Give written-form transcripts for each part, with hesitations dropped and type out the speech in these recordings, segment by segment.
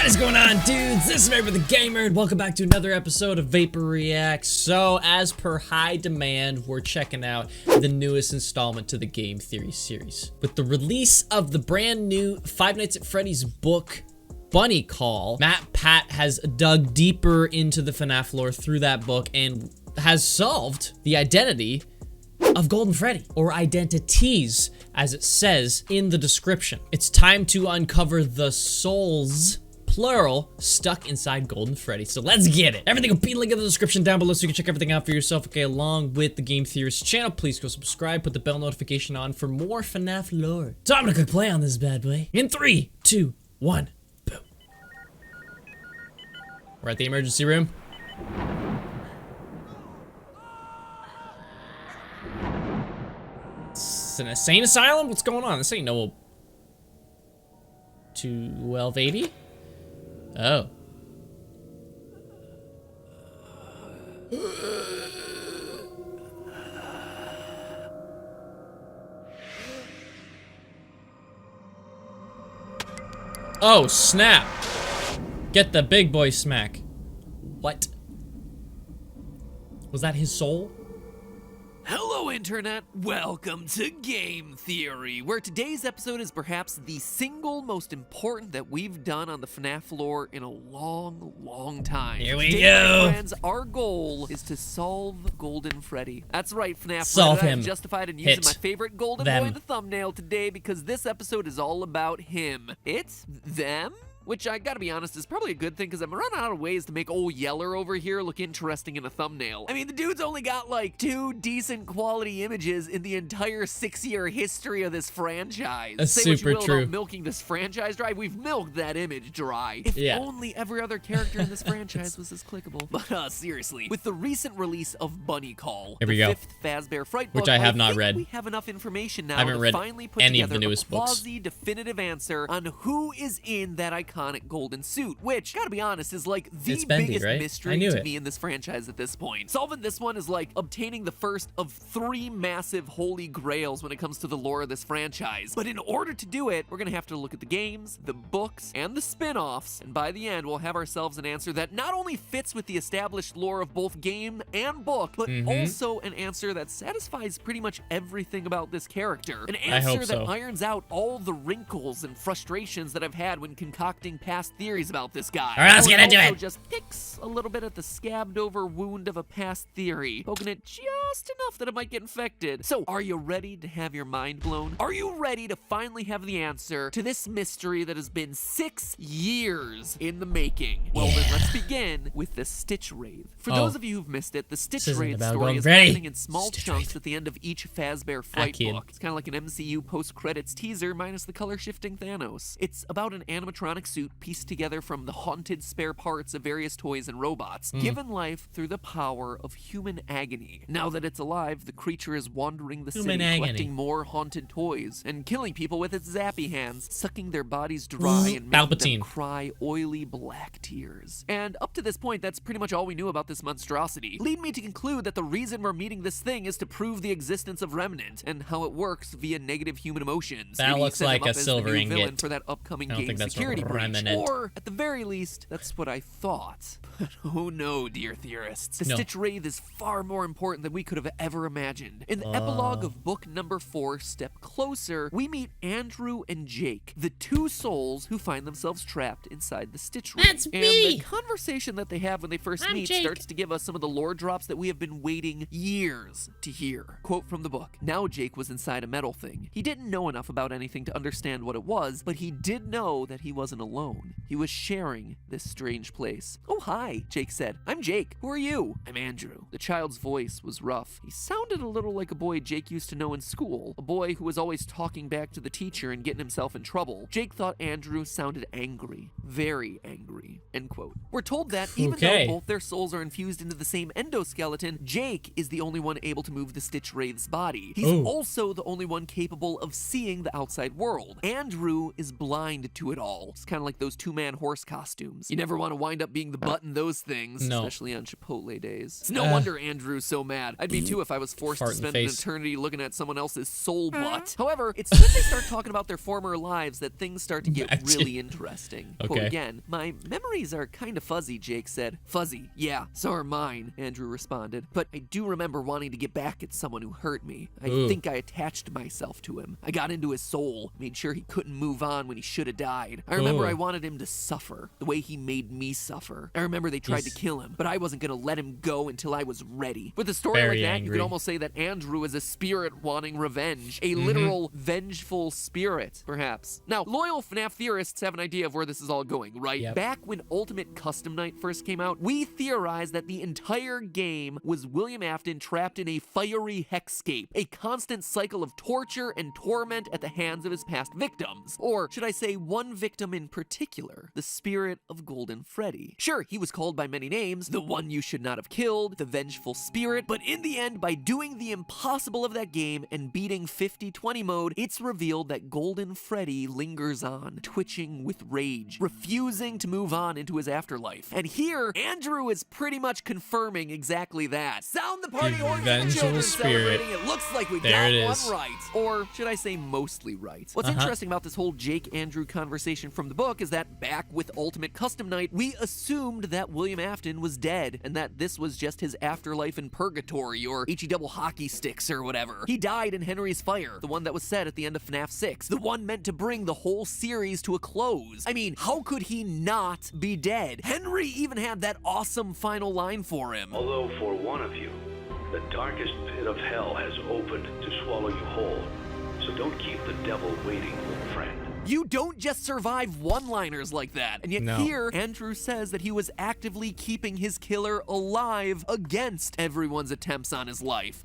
What is going on, dudes? This is Vapor the Gamer, and welcome back to another episode of Vapor Reacts. So, as per high demand, we're checking out the newest installment to the Game Theory series. With the release of the brand new Five Nights at Freddy's book, Bunny Call, MatPat has dug deeper into the FNAF lore through that book and has solved the identity of Golden Freddy, or identities, as it says in the description. It's time to uncover the souls, plural, stuck inside Golden Freddy. So let's get it. Everything will be linked in the description down below so you can check everything out for yourself. Okay, along with the Game Theorist channel, please go subscribe, put the bell notification on for more FNAF lore. So I'm gonna click play on this bad boy. In 3, 2, 1, boom. We're at the emergency room. It's an insane asylum? What's going on? This ain't no 1280? Oh. Oh, snap. Get the big boy smack. What? Was that his soul? Hello, Internet! Welcome to Game Theory, where today's episode is perhaps the single most important that we've done on the FNAF lore in a long time. Here we Today, go! my friends, our goal is to solve Golden Freddy. That's right, FNAF. Solve him. I'm justified in using Hit my favorite Golden them. Boy in the thumbnail today because this episode is all about him. It's them? Which, I gotta be honest, is probably a good thing because I'm running out of ways to make old Yeller over here look interesting in a thumbnail. I mean, the dude's only got like 2 decent quality images in the entire 6-year history of this franchise. That's Say what super you will true. about milking this franchise dry. We've milked that image dry. If Yeah. only every other character in this franchise was as clickable. But seriously, with the recent release of Bunny Call, Here we the go. 5th Fazbear Fright Which book, I have not think read. we have enough information now I haven't to read finally put any of together the newest a books. quasi-definitive answer on who is in that iconic golden suit, which, gotta be honest, is like the It's Bendy, biggest right? I mystery knew to it. me in this franchise at this point. Solving this one is like obtaining the first of 3 massive holy grails when it comes to the lore of this franchise. But in order to do it, we're gonna have to look at the games, the books, and the spin-offs, and by the end, we'll have ourselves an answer that not only fits with the established lore of both game and book, but also an answer that satisfies pretty much everything about this character. An I hope answer so. that irons out all the wrinkles and frustrations that I've had when concocting past theories about this guy. All right, let's get into Also it. just picks a little bit at the scabbed over wound of a past theory, poking it just enough that it might get infected. So, are you ready to have your mind blown? Are you ready to finally have the answer to this mystery that has been 6 years in the making? Well, then let's begin with the Stitch Wraith. For those of you who've missed it, the Stitch isn't Wraith about story Golden is Freddy. happening in small Stitch chunks Wraith. at the end of each Fazbear Fright kid. book. It's kind of like an MCU post-credits teaser minus the color-shifting Thanos. It's about an animatronic suit pieced together from the haunted spare parts of various toys and robots, given life through the power of human agony. Now that it's alive, the creature is wandering the Human city, agony. collecting more haunted toys and killing people with its zappy hands, sucking their bodies dry and making Palpatine. them cry oily black tears. And up to this point, that's pretty much all we knew about this monstrosity. Lead me to conclude that the reason we're meeting this thing is to prove the existence of Remnant and how it works via negative human emotions. That Maybe looks set him like up a as the silver new ingot. villain for that upcoming I don't game think that's security breach. Remnant. Or, at the very least, that's what I thought. But oh no, dear theorists. The No. Stitch Wraith is far more important than we could have ever imagined. In the epilogue of book number 4, Step Closer, we meet Andrew and Jake, the 2 souls who find themselves trapped inside the Stitch Wraith. That's and me! the conversation that they have when they first I'm meet Jake. starts to give us some of the lore drops that we have been waiting years to hear. Quote from the book: "Now Jake was inside a metal thing. He didn't know enough about anything to understand what it was, but he did know that he wasn't alone. He was sharing this strange place." "Oh, hi," Jake said. "I'm Jake. Who are you?" "I'm Andrew." The child's voice was rough. He sounded a little like a boy Jake used to know in school, a boy who was always talking back to the teacher and getting himself in trouble. Jake thought Andrew sounded angry. Very angry. End quote. We're told that even Okay. though both their souls are infused into the same endoskeleton, Jake is the only one able to move the Stitch Wraith's body. He's Oh. also the only one capable of seeing the outside world. Andrew is blind to it all. It's kind of like those 2-man horse costumes. You never want to wind up being the butt in those things, No. especially on Chipotle days. It's no wonder Andrew's so mad. I'd be too if I was forced Fart to in the spend an face. eternity looking at someone else's soul butt. However, it's when they start talking about their former lives that things start to get Imagine. really interesting. Quote Okay. again, my memories are kind of fuzzy, Jake said. Fuzzy, yeah, so are mine, Andrew responded. But I do remember wanting to get back at someone who hurt me. I Ooh. think I attached myself to him. I got into his soul, made sure he couldn't move on when he should have died. I remember Ooh. I wanted him to suffer, the way he made me suffer. I remember they tried to kill him, but I wasn't gonna let him go until I was ready. With a story Very like that, you angry. could almost say that Andrew is a spirit wanting revenge, a literal vengeful spirit, perhaps. Now, loyal FNAF theorists have an idea of where this is all going, right? Yep. Back when Ultimate Custom Night first came out, we theorized that the entire game was William Afton trapped in a fiery hexscape, a constant cycle of torture and torment at the hands of his past victims. Or should I say one victim in particular, the spirit of Golden Freddy. Sure, he was called by many names, the one you should not have killed, the vengeful spirit, but in the end, by doing the impossible of that game and beating 50-20 mode, it's revealed that Golden Freddy lingers on, twitching with rage, refusing to move on into his afterlife. And here, Andrew is pretty much confirming exactly that. Sound the party The horns for vengeful children spirit. celebrating. It looks like we There got it one is. right. Or should I say mostly right? What's interesting about this whole Jake-Andrew conversation from the book is that back with Ultimate Custom Night, we assumed that William Afton was dead and that this was just his afterlife in purgatory or HE double hockey sticks or whatever. He died in Henry's Fire, the one that was set at the end of FNAF 6, the one meant to bring the whole series to a close. I mean, how could he not be dead? Henry even had that awesome final line for him. Although for one of you, the darkest pit of hell has opened to swallow you whole. So don't keep the devil waiting, old friend. You don't just survive one-liners like that. And yet No. here, Andrew says that he was actively keeping his killer alive against everyone's attempts on his life.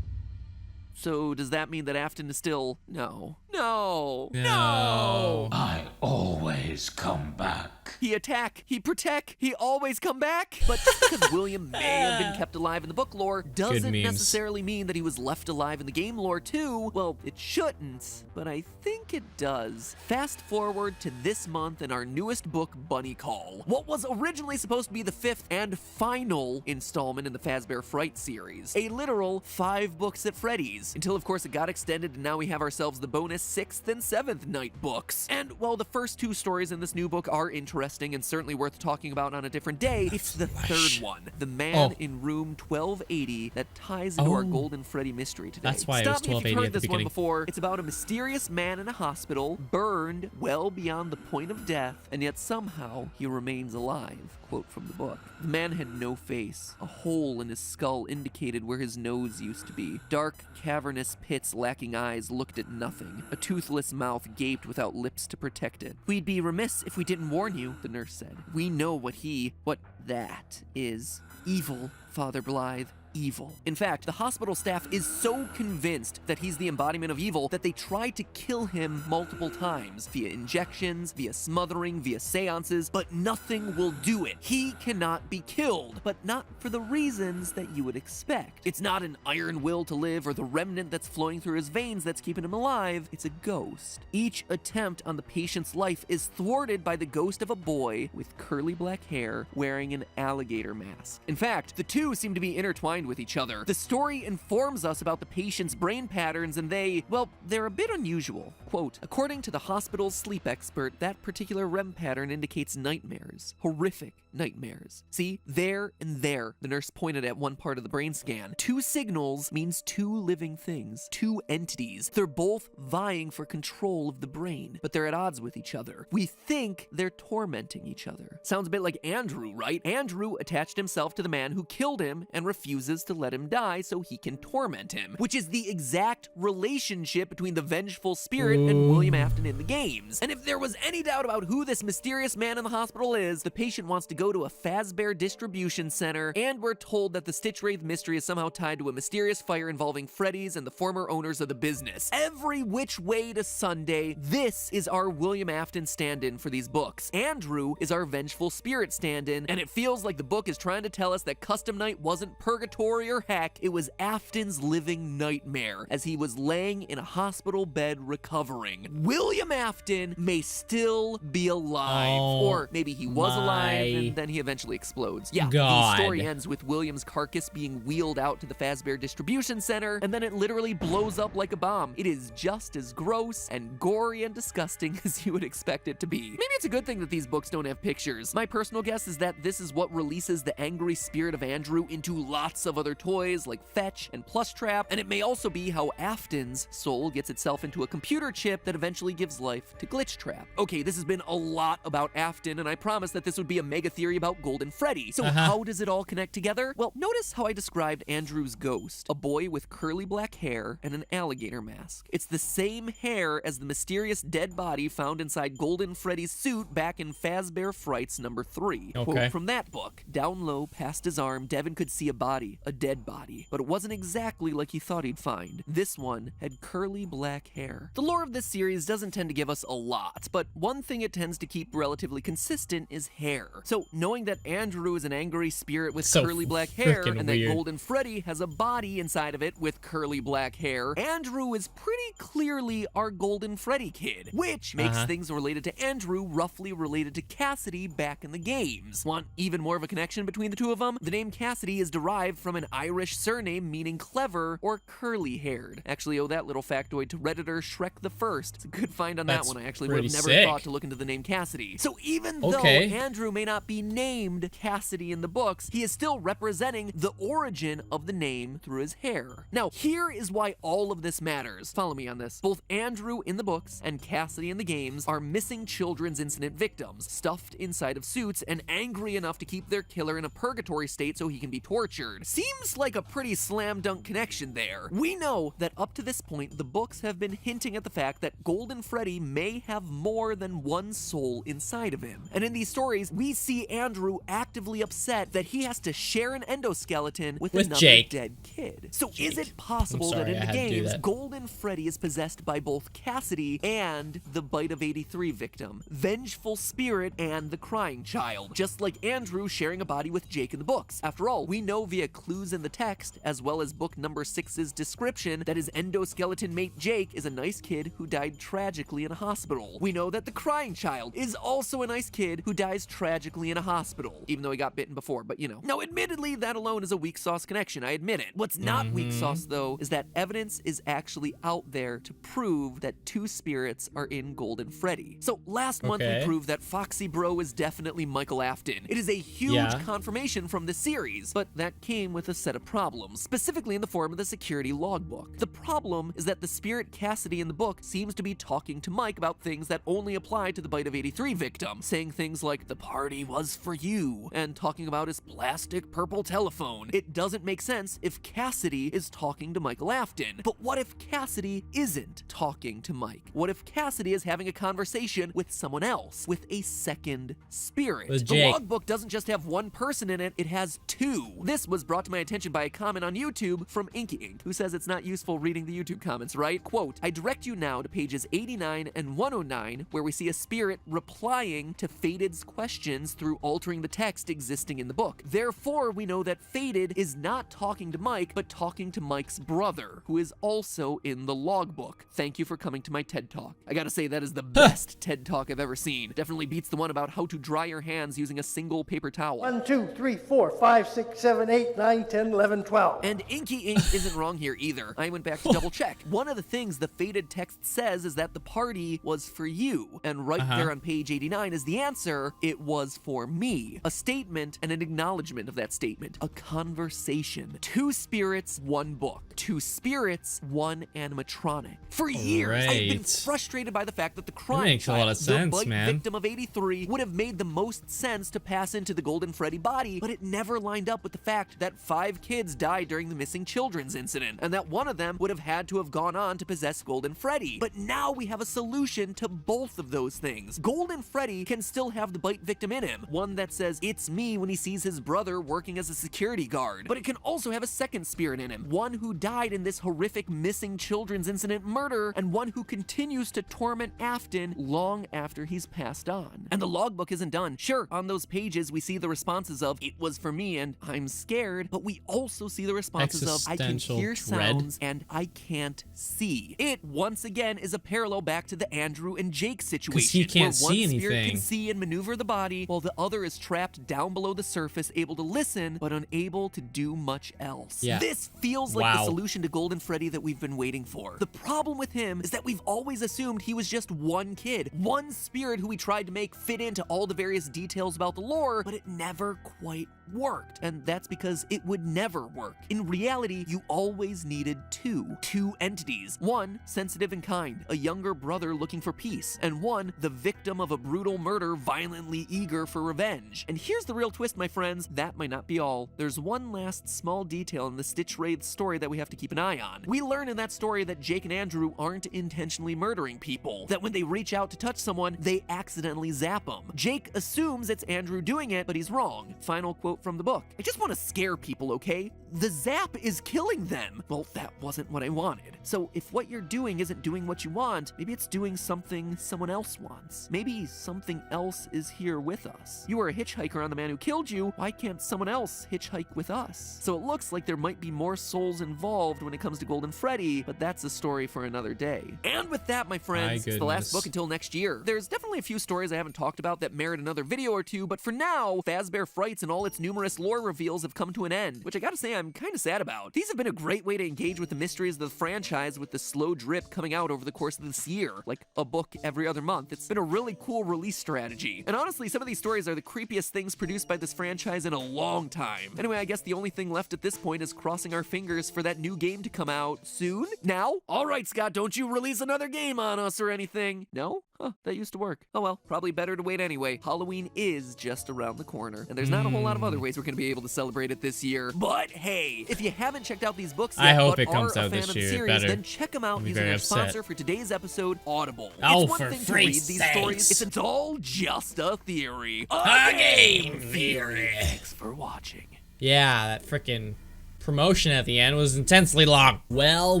So does that mean that Afton is still... No. No. I always come back. He attack, he protect, he always come back. But just because William may have been kept alive in the book lore doesn't memes. necessarily mean that he was left alive in the game lore too. Well, it shouldn't, but I think it does. Fast forward to this month in our newest book, Bunny Call. What was originally supposed to be the 5th and final installment in the Fazbear Fright series. A literal 5 books at Freddy's. Until of course it got extended and now we have ourselves the bonus 6th and 7th night books. And while the first 2 stories in this new book are interesting and certainly worth talking about on a different day, it's the third one, The Man in Room 1280, that ties into our Golden Freddy mystery today. That's why it was Stop me if 1280 you've at heard the this one beginning. before. It's about a mysterious man in a hospital, burned well beyond the point of death, and yet somehow he remains alive. Quote from the book. The man had no face. A hole in his skull indicated where his nose used to be. Dark, cavernous pits lacking eyes looked at nothing. A toothless mouth gaped without lips to protect it. We'd be remiss if we didn't warn you, the nurse said. We know what that is. Evil, Father Blythe. Evil. In fact, the hospital staff is so convinced that he's the embodiment of evil that they tried to kill him multiple times via injections, via smothering, via seances, but nothing will do it. He cannot be killed, but not for the reasons that you would expect. It's not an iron will to live or the remnant that's flowing through his veins that's keeping him alive. It's a ghost. Each attempt on the patient's life is thwarted by the ghost of a boy with curly black hair wearing an alligator mask. In fact, the two seem to be intertwined with each other. The story informs us about the patient's brain patterns and they're a bit unusual. Quote, according to the hospital's sleep expert, that particular REM pattern indicates nightmares. Horrific nightmares. See, there and there, the nurse pointed at one part of the brain scan. 2 signals means 2 living things, 2 entities. They're both vying for control of the brain, but they're at odds with each other. We think they're tormenting each other. Sounds a bit like Andrew, right? Andrew attached himself to the man who killed him and refuses to let him die so he can torment him, which is the exact relationship between the vengeful spirit and William Afton in the games. And if there was any doubt about who this mysterious man in the hospital is, the patient wants to go to a Fazbear distribution center, and we're told that the Stitch Wraith mystery is somehow tied to a mysterious fire involving Freddy's and the former owners of the business. Every which way to Sunday, this is our William Afton stand-in for these books. Andrew is our vengeful spirit stand-in, and it feels like the book is trying to tell us that Custom Night wasn't purgatory purgatory, or heck, it was Afton's living nightmare as he was laying in a hospital bed recovering. William Afton may still be alive, or maybe he was alive and then he eventually explodes. Yeah, the story ends with William's carcass being wheeled out to the Fazbear Distribution Center, and then it literally blows up like a bomb. It is just as gross and gory and disgusting as you would expect it to be. Maybe it's a good thing that these books don't have pictures. My personal guess is that this is what releases the angry spirit of Andrew into lots of other toys like Fetch and Plushtrap, and it may also be how Afton's soul gets itself into a computer chip that eventually gives life to Glitchtrap. Okay, this has been a lot about Afton, and I promised that this would be a mega theory about Golden Freddy. So how does it all connect together? Well, notice how I described Andrew's ghost, a boy with curly black hair and an alligator mask. It's the same hair as the mysterious dead body found inside Golden Freddy's suit back in Fazbear Frights number 3. Okay. Quote from that book: "Down low, past his arm, Devin could see a body, a dead body, but it wasn't exactly like he thought he'd find. This one had curly black hair." The lore of this series doesn't tend to give us a lot, but one thing it tends to keep relatively consistent is hair. So knowing that Andrew is an angry spirit with curly black hair, and that Golden Freddy has a body inside of it with curly black hair, Andrew is pretty clearly our Golden Freddy kid, which makes things related to Andrew roughly related to Cassidy back in the games. Want even more of a connection between the two of them? The name Cassidy is derived from an Irish surname meaning clever or curly-haired. Actually owe that little factoid to Redditor Shrek the First. It's a good find on that one. I actually would have never thought to look into the name Cassidy. So even though Andrew may not be named Cassidy in the books, he is still representing the origin of the name through his hair. Now, here is why all of this matters. Follow me on this. Both Andrew in the books and Cassidy in the games are missing children's incident victims, stuffed inside of suits and angry enough to keep their killer in a purgatory state so he can be tortured. Seems like a pretty slam dunk connection there. We know that up to this point, the books have been hinting at the fact that Golden Freddy may have more than one soul inside of him. And in these stories, we see Andrew actively upset that he has to share an endoskeleton with another Jake. dead kid. So is it possible that in the games, Golden Freddy is possessed by both Cassidy and the Bite of 83 victim, Vengeful Spirit and the Crying Child, just like Andrew sharing a body with Jake in the books? After all, we know via clues in the text, as well as book number 6's description, that his endoskeleton mate Jake is a nice kid who died tragically in a hospital. We know that the Crying Child is also a nice kid who dies tragically in a hospital, even though he got bitten before, but you know. Now, admittedly, that alone is a weak sauce connection, I admit it. What's not weak sauce, though, is that evidence is actually out there to prove that two spirits are in Golden Freddy. So last month we proved that Foxy Bro is definitely Michael Afton. It is a huge confirmation from the series, but that came with a set of problems, specifically in the form of the security logbook. The problem is that the spirit Cassidy in the book seems to be talking to Mike about things that only apply to the Bite of 83 victim, saying things like, "The party was for you," and talking about his plastic purple telephone. It doesn't make sense if Cassidy is talking to Michael Afton. But what if Cassidy isn't talking to Mike? What if Cassidy is having a conversation with someone else, with a second spirit? The logbook doesn't just have one person in it, it has two. This was brought to my attention by a comment on YouTube from Inky Ink, who says it's not useful reading the YouTube comments, right? Quote, "I direct you now to pages 89 and 109, where we see a spirit replying to Fated's questions through altering the text existing in the book. Therefore, we know that Fated is not talking to Mike, but talking to Mike's brother, who is also in the logbook. Thank you for coming to my TED Talk." I gotta say, that is the best TED Talk I've ever seen. Definitely beats the one about how to dry your hands using a single paper towel. 1, 2, 3, 4, 5, 6, 7, 8, 9, 10, 11, 12. And Inky Ink isn't wrong here either. I went back to double check. One of the things the Fated text says is that the party was for you. And right there on page 89 is the answer: it was for me. A statement and an acknowledgement of that statement. A conversation. Two spirits, one book. Two spirits, one animatronic. For years, I've been frustrated by the fact that the Crying Child, the Bite victim of 83, would have made the most sense to pass into the Golden Freddy body, but it never lined up with the fact that 5 kids died during the missing children's incident, and that one of them would have had to have gone on to possess Golden Freddy. But now we have a solution to both of those things. Golden Freddy can still have the Bite victim in him, one that says, "It's me," when he sees his brother working as a security guard. But it can also have a second spirit in him, one who died in this horrific missing children's incident murder, and one who continues to torment Afton long after he's passed on. And the logbook isn't done. Sure, on those pages we see the responses of "it was for me" and "I'm scared," but we also see the responses of "I can hear sounds" and "I can't see." It once again is a parallel back to the Andrew and Jake situation, 'Cause he can't where one see spirit anything. can see and maneuver the body, while the other is trapped down below the surface, able to listen but unable to do much else. Yeah. This feels like the Wow. solution to Golden Freddy that we've been waiting for. The problem with him is that we've always assumed he was just one kid, one spirit who we tried to make fit into all the various details about the lore, but it never quite worked. And that's because it would never work. In reality, you always needed two entities. One, sensitive and kind, a younger brother looking for peace, and one, the victim of a brutal murder, violently eager for revenge. And here's the real twist, my friends, that might not be all. There's one last small detail in the Stitch Wraith story that we have to keep an eye on. We learn in that story that Jake and Andrew aren't intentionally murdering people, that when they reach out to touch someone, they accidentally zap them. Jake assumes it's Andrew doing it, but he's wrong. Final quote from the book. "I just want to scare people, okay? The zap is killing them." Well, that wasn't what I wanted. So if what you're doing isn't doing what you want, maybe it's doing something someone else wants. Maybe something else is here with us. You were a hitchhiker on the man who killed you. Why can't someone else hitchhike with us? So it looks like there might be more souls involved when it comes to Golden Freddy, but that's a story for another day. And with that, my friends, it's the last book until next year. There's definitely a few stories I haven't talked about that merit another video or two, but for now, Fazbear Frights and all its numerous lore reveals have come to an end, which I gotta say I'm kind of sad about. These have been a great way to engage with the mysteries of the franchise with the slow drip coming out over the course of this year, like a book every other month. It's been a really cool release strategy. And honestly, some of these stories are the creepiest things produced by this franchise in a long time. Anyway, I guess the only thing left at this point is crossing our fingers for that new game to come out soon? Now? Alright, Scott, don't you release another game on us or anything. No? Huh, that used to work. Oh well, probably better to wait anyway. Halloween is just around the corner, and there's not a whole lot of other ways we're gonna be able to celebrate it this year. But hey, if you haven't checked out these books yet, I hope but it comes are a out fan this of the year. series, Better. then check them out I'll be using very our upset. sponsor for today's episode, Audible. Oh, it's one for thing to read freak's these sakes. stories. It's all just a theory. A game theory. Thanks for watching. Yeah, that frickin' promotion at the end was intensely long. Well.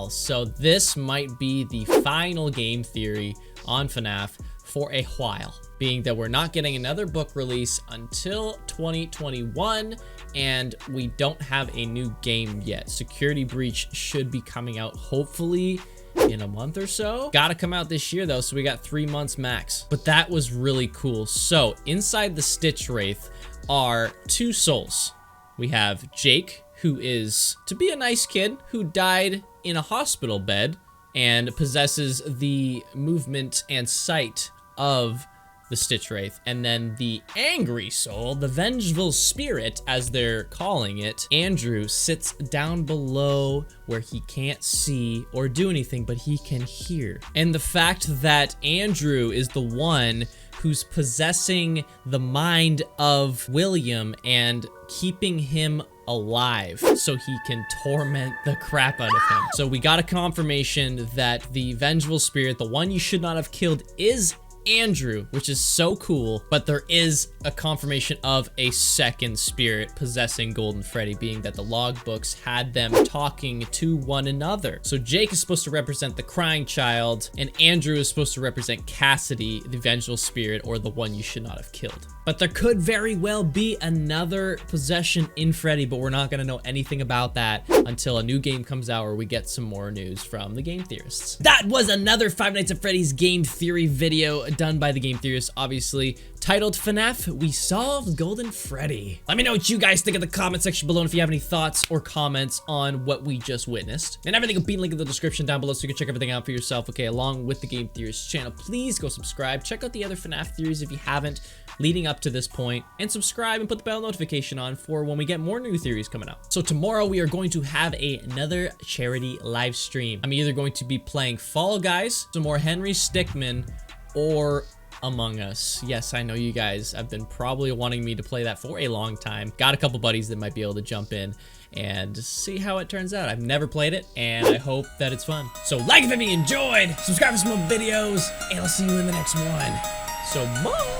So this might be the final game theory on FNAF for a while, being that we're not getting another book release until 2021, and we don't have a new game yet. Security Breach should be coming out hopefully in a month or so. Gotta come out this year though, so we got 3 months max. But that was really cool. So inside the Stitch Wraith are 2 souls. We have Jake, who is to be a nice kid who died in a hospital bed and possesses the movement and sight of the Stitch Wraith. And then the angry soul, the vengeful spirit as they're calling it, Andrew, sits down below where he can't see or do anything, but he can hear. And the fact that Andrew is the one who's possessing the mind of William and keeping him alive so he can torment the crap out of him. So we got a confirmation that the vengeful spirit, the one you should not have killed, is Andrew, which is so cool, but there is a confirmation of a second spirit possessing Golden Freddy, being that the logbooks had them talking to one another. So Jake is supposed to represent the crying child, and Andrew is supposed to represent Cassidy, the vengeful spirit, or the one you should not have killed. But there could very well be another possession in Freddy, but we're not gonna know anything about that until a new game comes out or we get some more news from the game theorists. That was another Five Nights at Freddy's game theory video done by the game theorists, obviously, titled FNAF We Solved Golden Freddy. Let me know what you guys think in the comment section below, and if you have any thoughts or comments on what we just witnessed. And everything will be linked in the description down below so you can check everything out for yourself, okay, along with the game theorists channel. Please go subscribe, check out the other FNAF theories if you haven't leading up to this point, and subscribe and put the bell notification on for when we get more new theories coming out. So tomorrow we are going to have another charity live stream. I'm either going to be playing Fall Guys, some more Henry Stickmin, or Among Us. Yes, I know you guys have been probably wanting me to play that for a long time. Got a couple buddies that might be able to jump in and see how it turns out. I've never played it, and I hope that it's fun. So like if you enjoyed, subscribe for some more videos, and I'll see you in the next one. So bye!